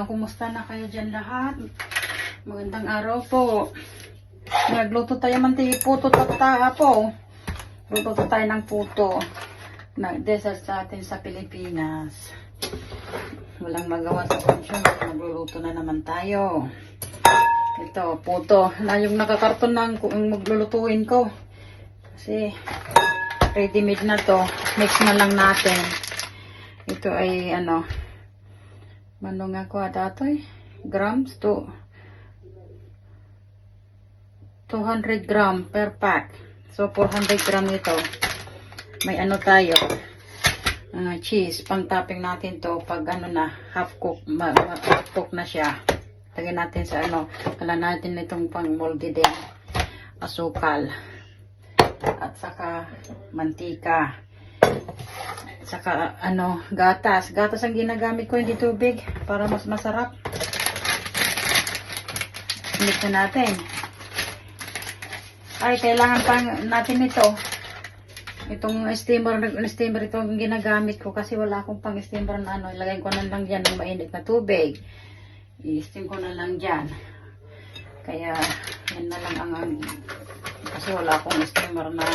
Kumusta na kayo dyan lahat? Magandang araw po. Nagluto tayo puto tata po. Luto tayo ng puto. Nag-dessert sa atin sa Pilipinas. Walang magawa sa function. Magluluto na naman tayo. Ito, puto. Na yung nakakarton ng maglulutuin ko. Kasi ready-made na to. Mix na lang natin. Ito ay nga ko datoy grams to 200 gram per pack. So 400 gram ito. May tayo cheese pang topping natin to pag half cook half cook na siya. Lagyan natin sa kala natin itong pang moldy din. Asukal at saka mantika. Saka gatas. Gatas ang ginagamit ko, hindi tubig, para mas masarap. Mix na natin. Ay, kailangan pa natin ito. Itong steamer ito ang ginagamit ko kasi wala akong pang steamer na ilagay ko na lang dyan ng mainit na tubig. I-steam ko na lang dyan. Kaya, yan na lang ang kasi wala akong steamer na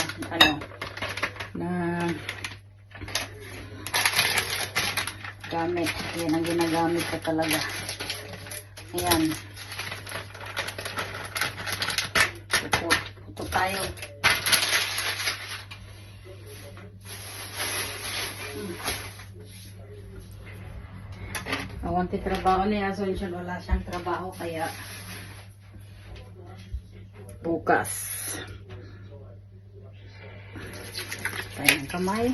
gamit. Yan ang ginagamit ko talaga. Ayan. Puto tayo. Awanti trabaho niya. Asunsyon wala siyang trabaho kaya bukas. Tayo ng kamay.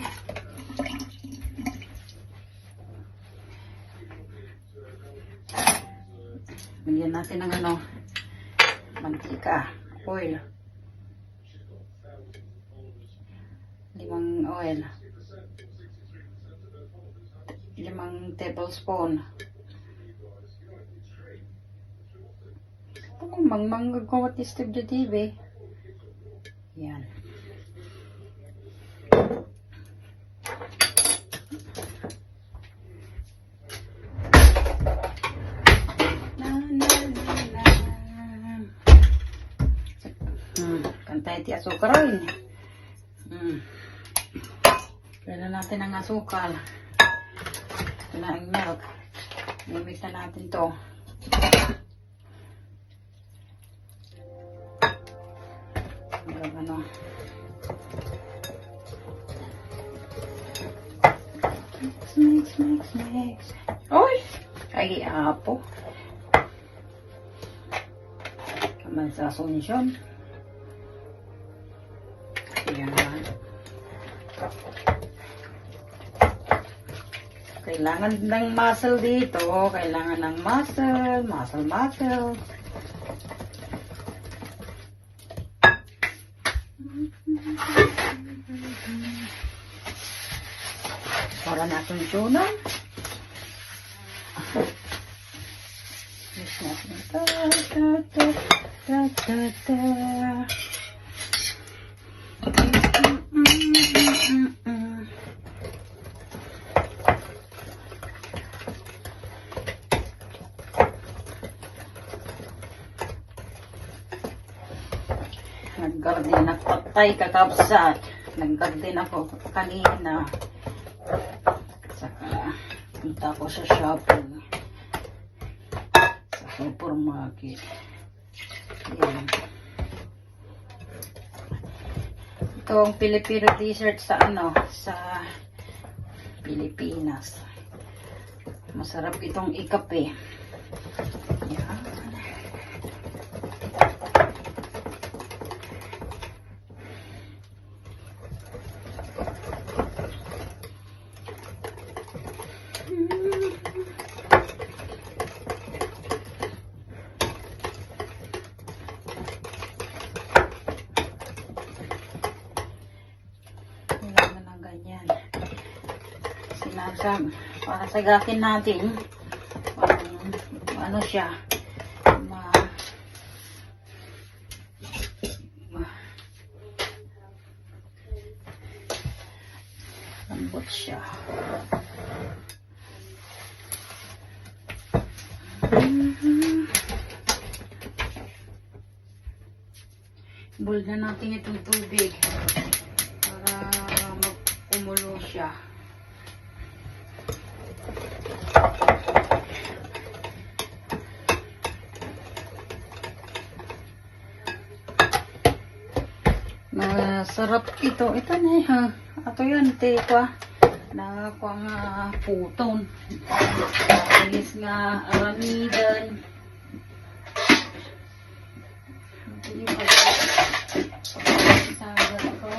Bigyan natin ng mantika, oil. 5 tablespoon. Mang kawat istib di TV. Yan. Kantay ti asukal rin. Kailan natin ang asukal. Ito na ang milk. Gamit na natin to. Mix. Oy! Ay, apo. Kaman sa asunsyon. Ayan. Kailangan ng muscle dito. Kailangan ng muscle. Para natin tuna. Mix natin. Nag-garden ako patay kakabsat. Nag-garden ako kanina. Saka punta ko sa shopping. Sa supermarket. Yan. Ito ang Filipino dessert sa sa Pilipinas. Masarap itong ikape. Yan. Para sagatin natin siya lambot siya. boil na natin itong tubig para magkumulo siya. Masarap ito. Ito na ha. Ato yun, tekwa. Nakakuha nga puton. Alis nga aramidan. Ito yung pagkasaga ko.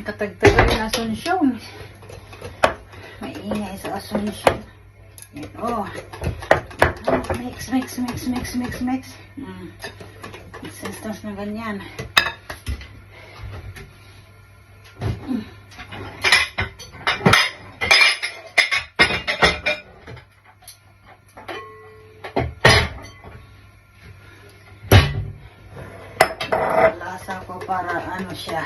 Katagtaga rin Asunsyon. Maingay sa Asunsyon. Yan, oh. Mix. Mix na ganyan. Lasa ko para ano siya.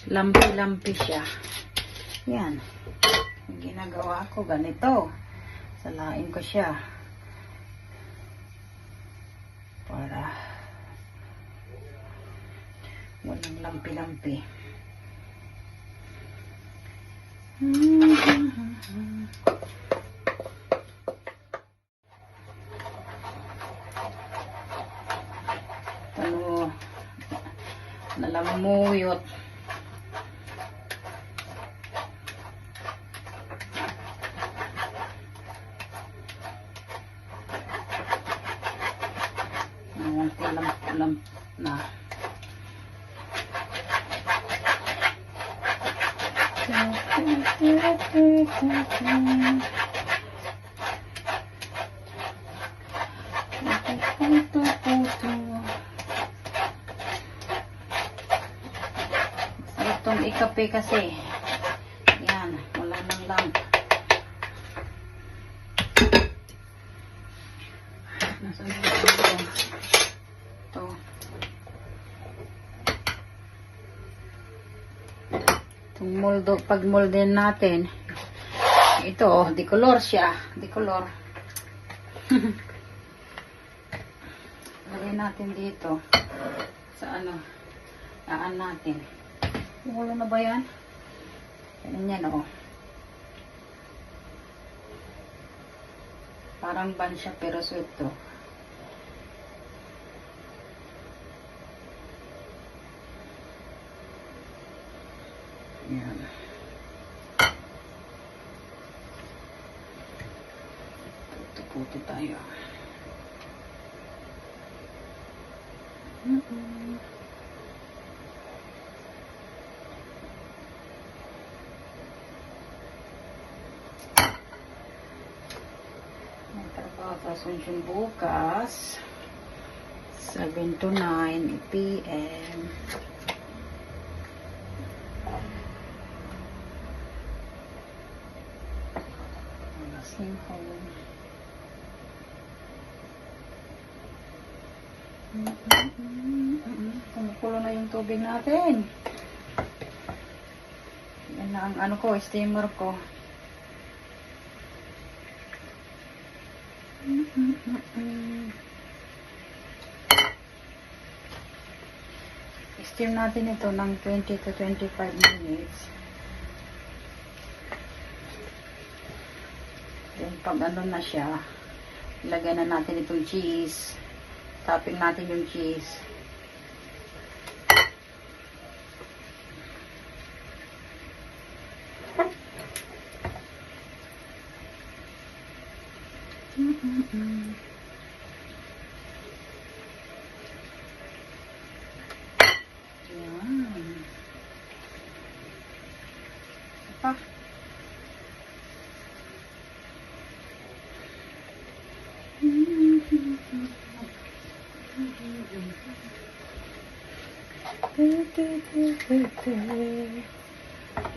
Lampi-lampi siya. Yan. Ang ginagawa ko ganito. Salain ko siya. Para walang lampi-lampi. Ano, nalamuyot. Ulam na. Sarap tong ikape kasi. Yan, wala nang lamp. Nasaan ito? Ito. Itong moldo, pag molden natin, ito, oh, decolor siya. Decolor. Lagay natin dito. Sa ano, aan natin. Wala na ba yan? Ganyan, oh. Parang ban siya pero sweet to. Yan. Puto-puto tayo. Trabaho sa Asunsyon bukas 7 to 9 p.m. Nursing home. Kumukulo na yung tubig natin. Yan na ang ano ko, steamer ko. Steam natin ito ng 20 to 25 minutes. Then pag ano na siya, ilagay na natin itong cheese. Topping natin yung cheese. Pa.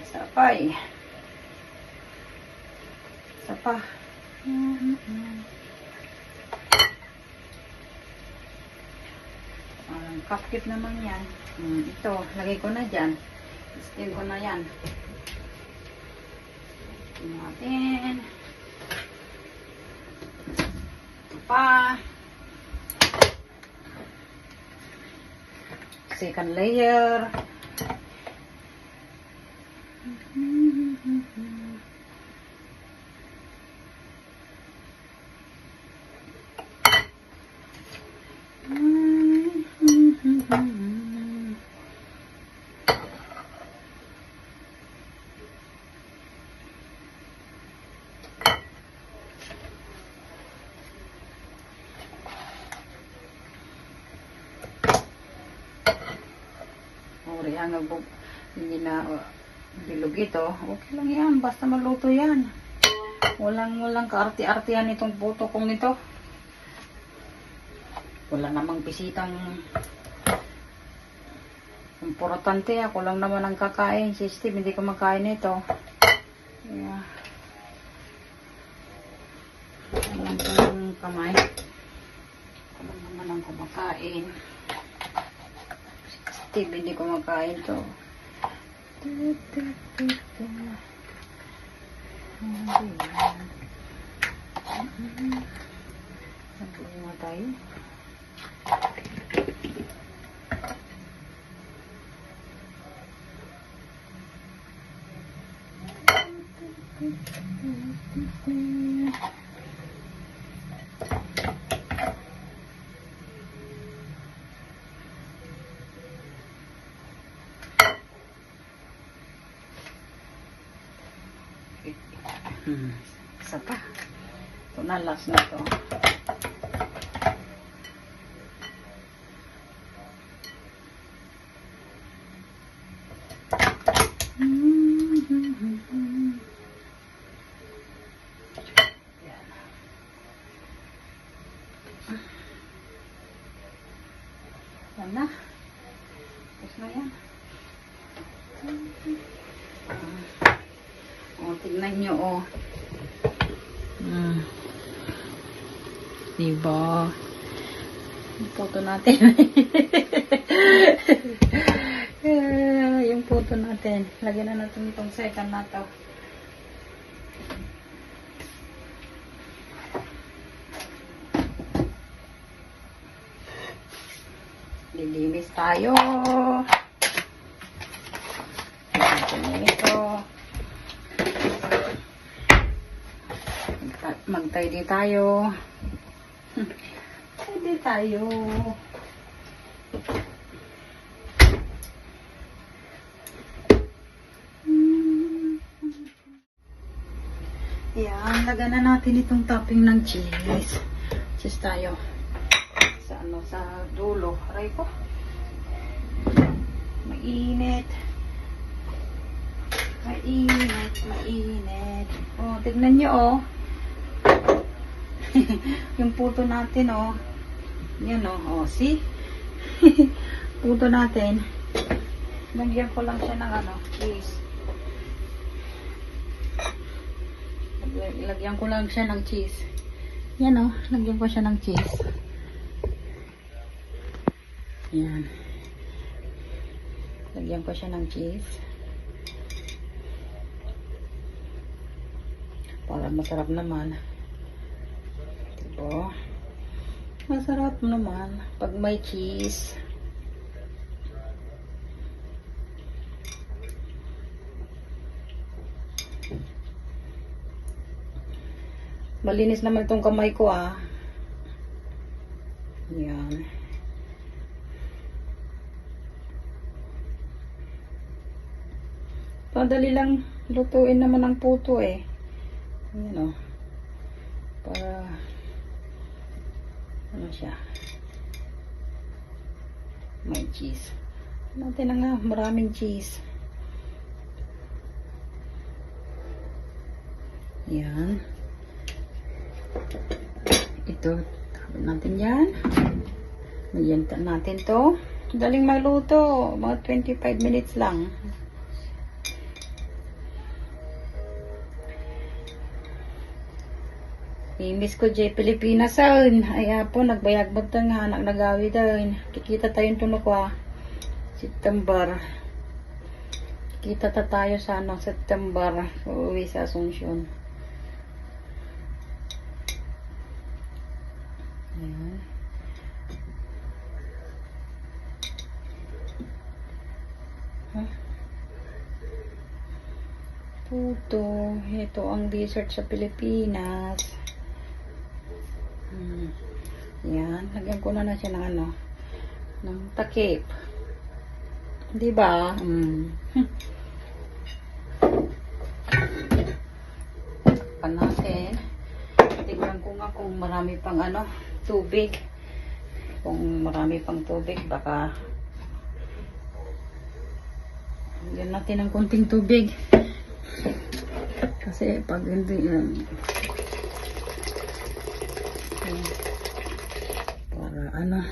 Isa pa eh. Isa pa. Cupcake naman yan. Ito, lagay ko na dyan. Steam ko na yan. Steam natin. Ito pa. Second layer. Uri ang hindi na bilog ito. Okay lang yan. Basta maluto yan. Walang kaarti-artihan itong puto kong ito. Wala namang bisitang importante. Ako lang naman ang kakain. Si Steve, hindi ko makain ito. Yeah. Walang kong kamay. Ako lang naman ang kumakain. Steve, hindi ko makain ito. Nagulungan tayo. Isa pa. Ito na, last na ito. Yan na. Tapos na yan. O, tignan nyo, o. Diba? Yung photo natin. Yung photo natin. Lagyan na natin itong second na to. Lilinis tayo. Ito. Mag-tidy tayo. Tidy tayo. Yan, lagyan na natin itong topping ng cheese. Cheese tayo. Sa dulo. Aray ko. Mainit. Mainit. Oh, tignan nyo, oh. Yung puto natin, oh. Yan, oh. Oh, see? Puto natin. Lagyan ko lang siya ng cheese. Lagyan ko lang siya ng cheese. Yan, oh. Lagyan ko siya ng cheese. Yan. Lagyan ko siya ng cheese. Para masarap naman. Diba? Masarap naman pag may cheese. Malinis naman itong kamay ko, ah. Yan. Padali lang lutuin naman ang puto, eh. Ayan, o. Para ano siya, may cheese natin na nga, maraming cheese. Yan, ito tapon natin yan. Lagyan natin to. Daling magluto, mga 25 minutes lang. Miss ko J Pilipinas son. Ay po nagbayag mo nga anak nagawi din. Kikita tayong tunok September. Kita tayo sa September. Uuwi sa Asuncion. Ayan. Puto. Ito ang dessert sa Pilipinas. Yan. Lagyan ko na siya ng ng takip. Diba? Pan natin. Tignan ko nga kung marami pang tubig. Kung marami pang tubig, baka lagyan natin ng konting tubig. Kasi pag hindi para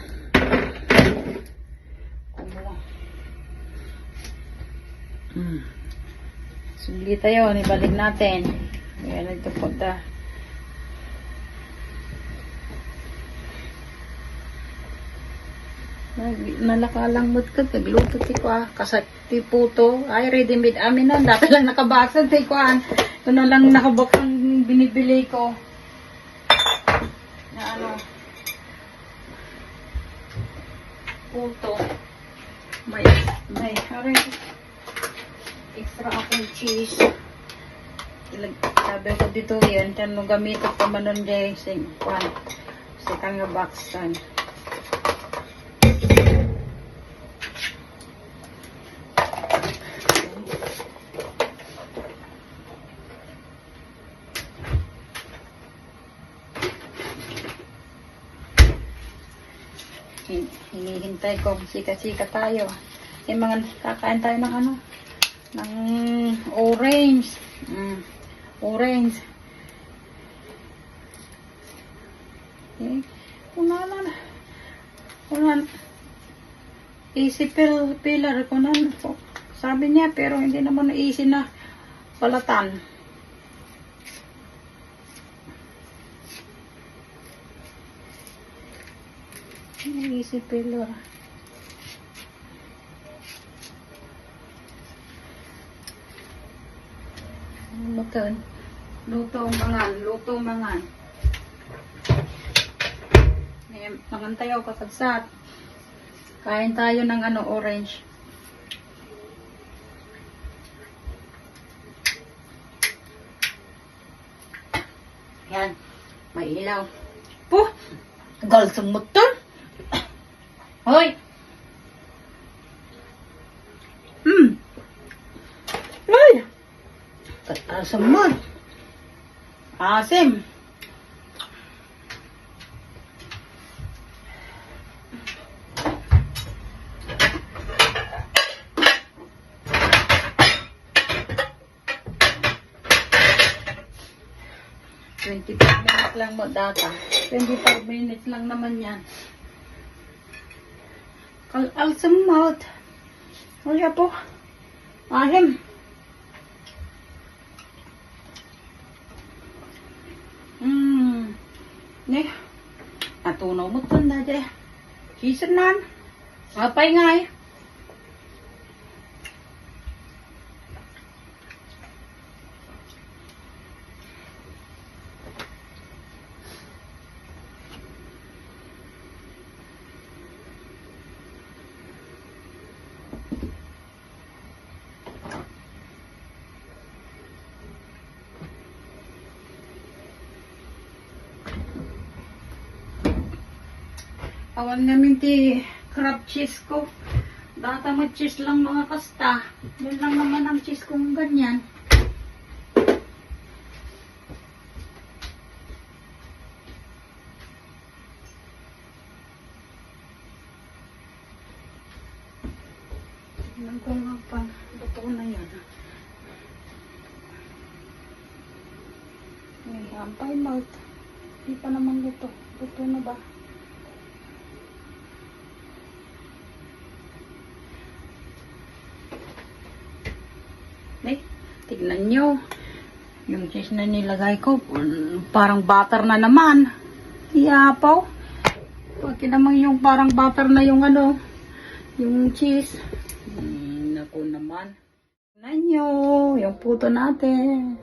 sugli tayo, ibalik natin. Ayan, ito punta. Nalakalang mood ka, nagluto ko kasati puto. Ay, ready made amin na. Dati lang nakabaksan ko ito na lang nakabakang binibili ko. Na puto. May extra akong cheese. Sabi ko dito yan. Kano gamit ko man nun dyan sa kanga baksan. Hinihintay ko, sika-sika tayo. Yung mga kakain tayo ng ng orange. Orange. Okay. Kunan. Easy pillar. Kunan. Sabi niya, pero hindi naman easy na palatan. Easy pillar. Lutong mangan. Mangan tayo kasagsat. Kain tayo ng orange. Yan. May ilaw. Po! Tagal sa motor. Hoy! Hoy! Tagal sa motor. Asim. Minutes lang mo data. 25 minutes lang naman yan. Kalal sa mouth. Kaya po. Ahim. Ne. Atunaw mo ito na dyan. Sisanan. Apay nga eh. Awan namin ti crab cheese ko. Data may cheese lang mga kasta. Yun lang naman ang cheese kong ganyan. Tignan ko nga pa. Luto na yan. Ay, ampay mouth. Hindi pa naman luto. Luto na ba? Tignan nyo. Yung cheese na nilagay ko, parang butter na naman. Iyapaw. Pag naman yung parang butter na yung ano, yung cheese. Naku naman. Tignan nyo, yung puto natin.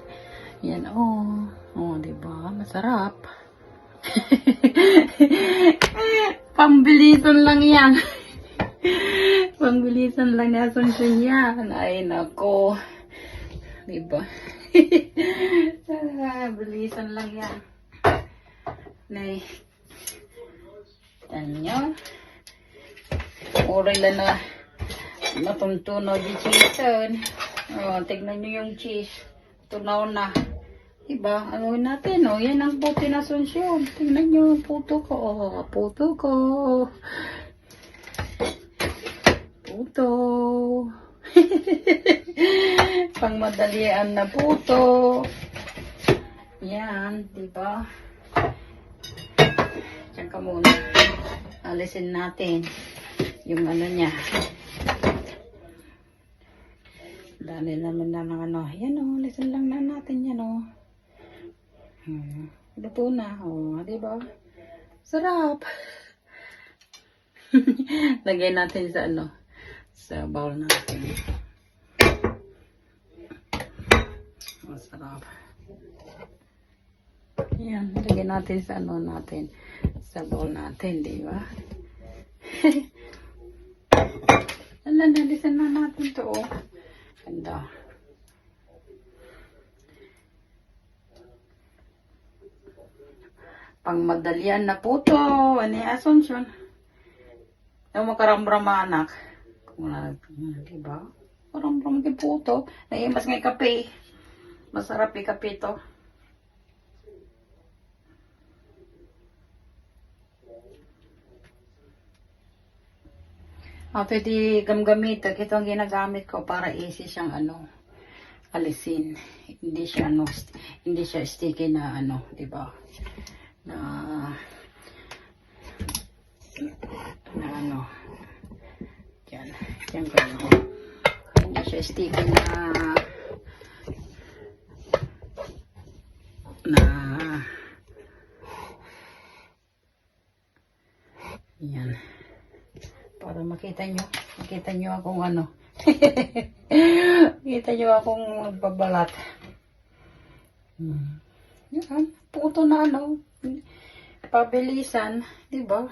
Yan, oh. Oh, diba? Masarap. Pambilisan lang yan. Pambilisan lang ni Asunsyon yan. Ay, nako. Diba? Bilisan lang yan. Nay. Tanyo. Oray lang na matuntunaw di cheese. Oh, tignan nyo yung cheese. Tunaw na. Diba? Ano natin, oh. Yan ang puti na Asunsyon. Tignan nyo, puto ko. Oh, puto ko. Puto. Pang madalian na puto. Yan, diba? Diyan ka muna. Alisin natin yung ano niya. Dali naman na ng ano. Yan o, alisin lang na natin yan o. Luto na. O, diba? Sarap. Lagay natin sa ano. Sa bowl natin. Masarap. Yan, lagyan natin sa ano natin. Sa bowl natin, di ba? Nalisan na natin to, oh. Ganda. Pang madalian na puto. Ano yung Asunsyon? Yung makarambram anak. Di ba? Makarambram yung puto. Naimas nga yung kape. Masarap yung kape to. Pwede gamgamitin. Ito ang ginagamit ko para easy siyang ano, alisin. Hindi siya ano, hindi siya sticky na ano, di ba? Na ano. Yan. Yan ko yun. Hindi siya sticky na yan. Para makita nyo akong ano. Makita nyo akong magbabalat. Yan, puto na ano. Pabilisan, di ba?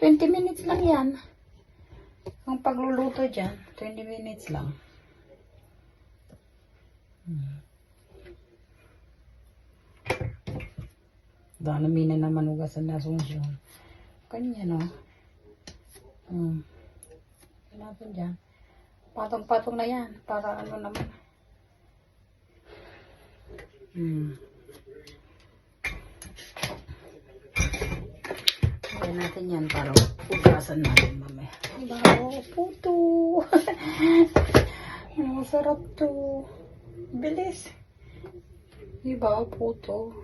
20 minutes lang yan. Ang pagluluto dyan, 20 minutes lang. Dami na naman ugasan na Asunsyon. Kanya, no? Natin dyan. Patong-patong na yan. Para ano naman. Kaya natin yan para ugasan natin mamaya. Diba? Oh, puto. Masarap to. Bilis. Diba? Puto.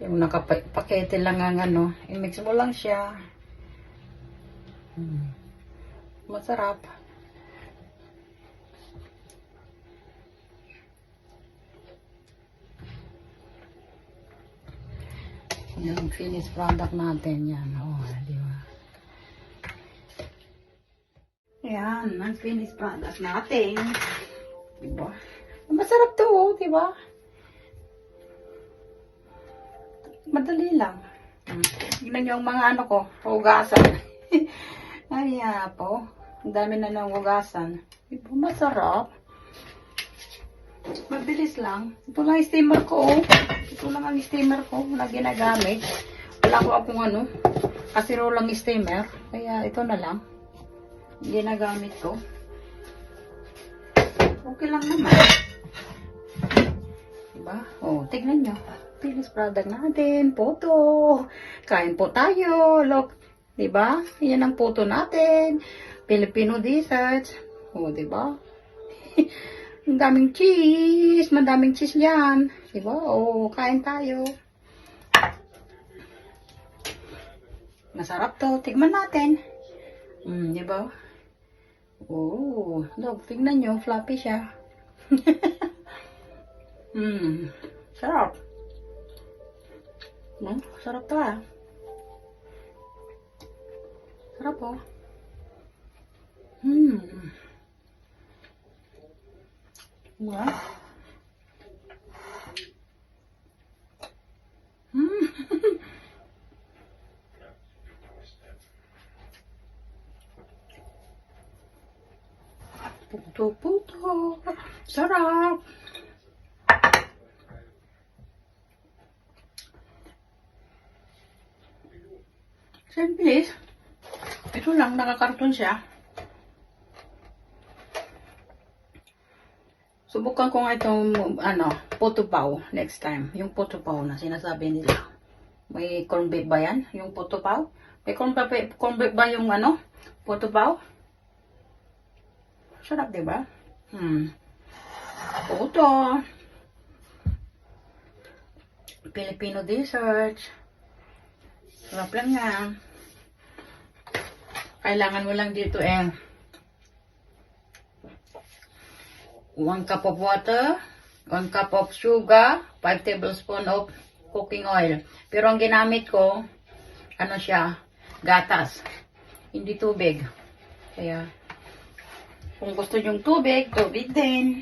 Yung nakapakete lang ang ano, i-mix mo lang siya. Masarap. Yung finished product natin yan. Oh, di ba? Yan, ang finished product natin. Di ba? Masarap to, oh, di ba? Madali lang. Tignan nyo ang mga ano ko, hugasan. Ay, po. Ang dami na ng hugasan. Diba, masarap. Mabilis lang. Ito lang yung steamer ko. Ito lang ang steamer ko na ginagamit. Wala ko akong ano, kasirolang steamer. Kaya ito na lang. Ginagamit ko. Okay lang naman. Diba? Oh, tignan nyo. Finished product natin. Puto. Kain po tayo. Look. Diba? Yan ang puto natin. Filipino desserts. O, diba? Ang daming cheese. Madaming cheese yan. Diba? O, kain tayo. Masarap to. Tignan natin. Di ba? Oh, look, tignan nyo. Fluffy siya. Sarap. Sarap to ah. Sarap oh. Diba? Puto-puto. Sarap. Simple. Ito lang, nakakarton siya. Subukan ko nga itong, puto pao next time. Yung puto pao na sinasabi nila. May corn beef ba yan? Yung puto pao? May corn beef ba yung, puto pao? Sarap, diba? Puto. Filipino dessert. Sarap lang yan. Kailangan mo lang dito 1 cup of water, 1 cup of sugar, 5 tablespoons of cooking oil. Pero ang ginamit ko, siya, gatas. Hindi tubig. Kaya, kung gusto yung tubig din.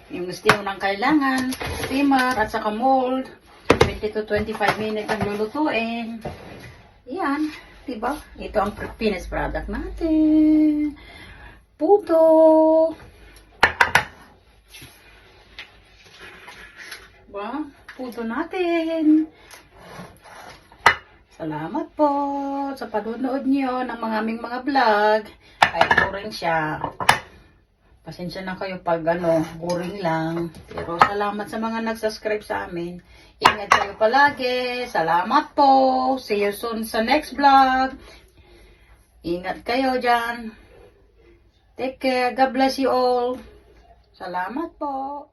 Yung steam ng kailangan, steamer at saka mold. 20 to 25 minutes ang lulutuin. Yan. Diba? Ito ang finished product natin. Puto. Diba? Puto natin. Salamat po sa panonood niyo ng aming mga vlog. Kahit boring siya. Pasensya na kayo pag boring lang. Pero salamat sa mga nag-subscribe sa amin. Ingat kayo palagi. Salamat po. See you soon sa next vlog. Ingat kayo dyan. Take care. God bless you all. Salamat po.